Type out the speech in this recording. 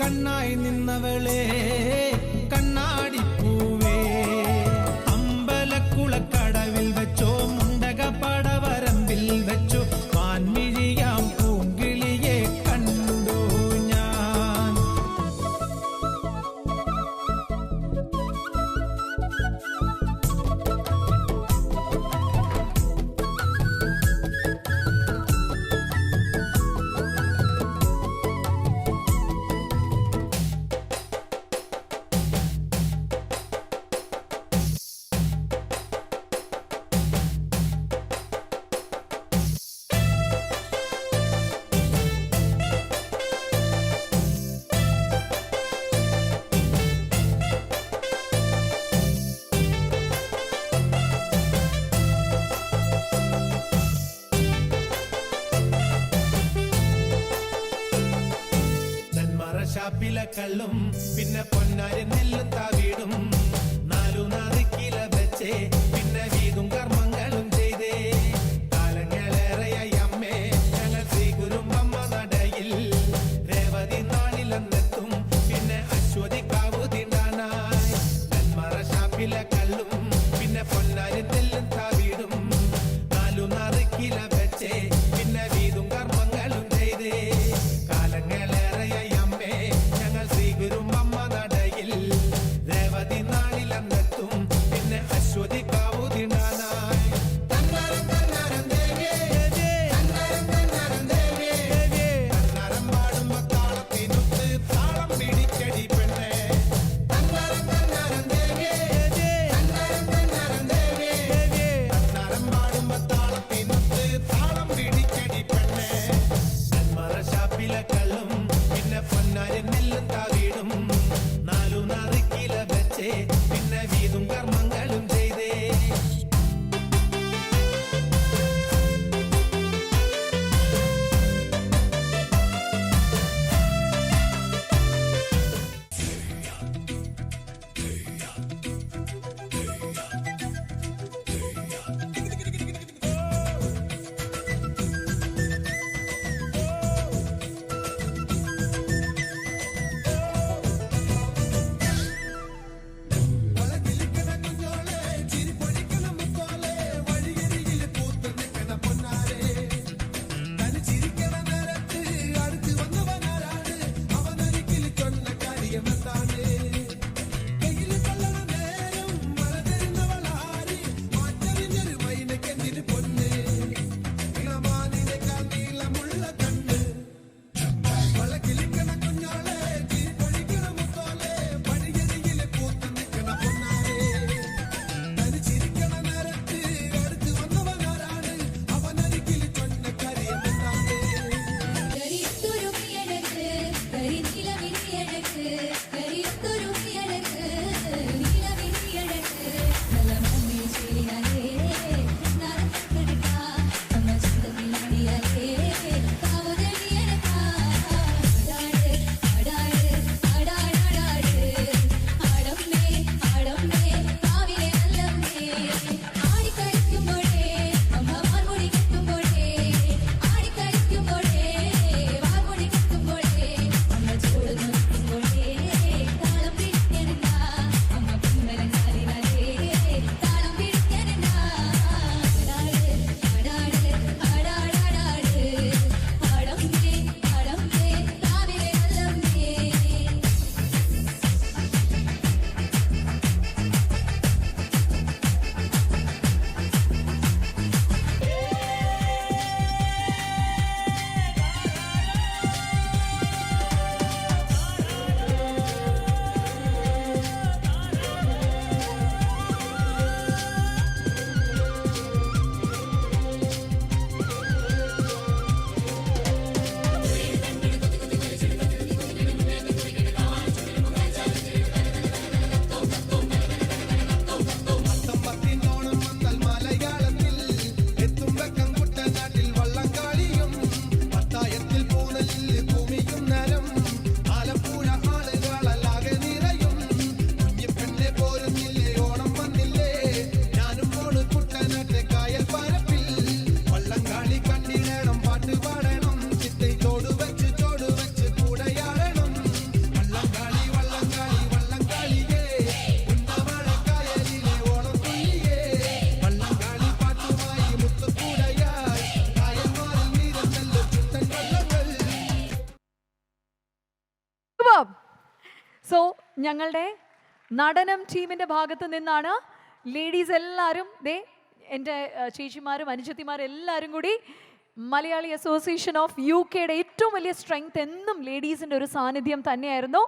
കണ്ണായി നിന്നവളെ കണ്ണാടിപ്പൂവേ അമ്പലക്കുളക്കടവിൽ വെച്ചോ മുണ്ടക പടവരമ്പിൽ വെച്ചോ മാൻമിഴിയാം പൂങ്കിളിയെ കണ്ടു ഞാൻ. ഷാപ്പിലക്കള്ളും പിന്നെ പൊന്നാരി നെല്ലും താവീടും നാലു നാറിക്കില വെച്ചേ പിന്നെ വീതും കർമ്മങ്ങളും ചെയ്തേ. കാലങ്ങളേറെയായി അമ്മേ ഞങ്ങൾ ശ്രീകുരുമ്പമ്മ നടയിൽ രേവതി നാളിലെന്നെത്തും പിന്നെ അശ്വതി കാവു തിണ്ടാനായി. നെന്മറ ഷാപ്പിലക്കള്ളും പിന്നെ പൊന്നാരി നെല്ലും താവീടും നാലു നാറിക്കില വെച്ചേ പിന്നെ വീതും കർമ്മങ്ങളും ചെയ്തേ. കാലങ്ങളേറെയായി ഞങ്ങൾ ശ്രീകുരുമ്പമ്മ നടയിൽ രേവതി നാളിലെന്നെത്തും പിന്നെ അശ്വതി കാവു തിണ്ടാനായി. പാടുമ്പോ താളത്തിനൊത്ത് താളം പിടിക്കടി പെണ്ണേ. പാടുമ്പോ താളത്തിനൊത്ത് താളം പിടിക്കടി പെണ്ണേ. ഷാപ്പിലെ കള്ളും പിന്നെ പൊന്നാരി നെല്ലും താവീടും നാലു നാറിക്കില വെച്ചേ പിന്നെ വീതും കർമ്മങ്ങളും ചെയ്തേ. സോ ഞങ്ങളുടെ നടനം ടീമിൻ്റെ ഭാഗത്ത് നിന്നാണ് ലേഡീസ് എല്ലാവരും എൻ്റെ ചേച്ചിമാരും അനുജത്തിമാരും എല്ലാവരും കൂടി മലയാളി അസോസിയേഷൻ ഓഫ് UK ഏറ്റവും വലിയ സ്ട്രെങ്ത് എന്നും ലേഡീസിൻ്റെ ഒരു സാന്നിധ്യം തന്നെയായിരുന്നു.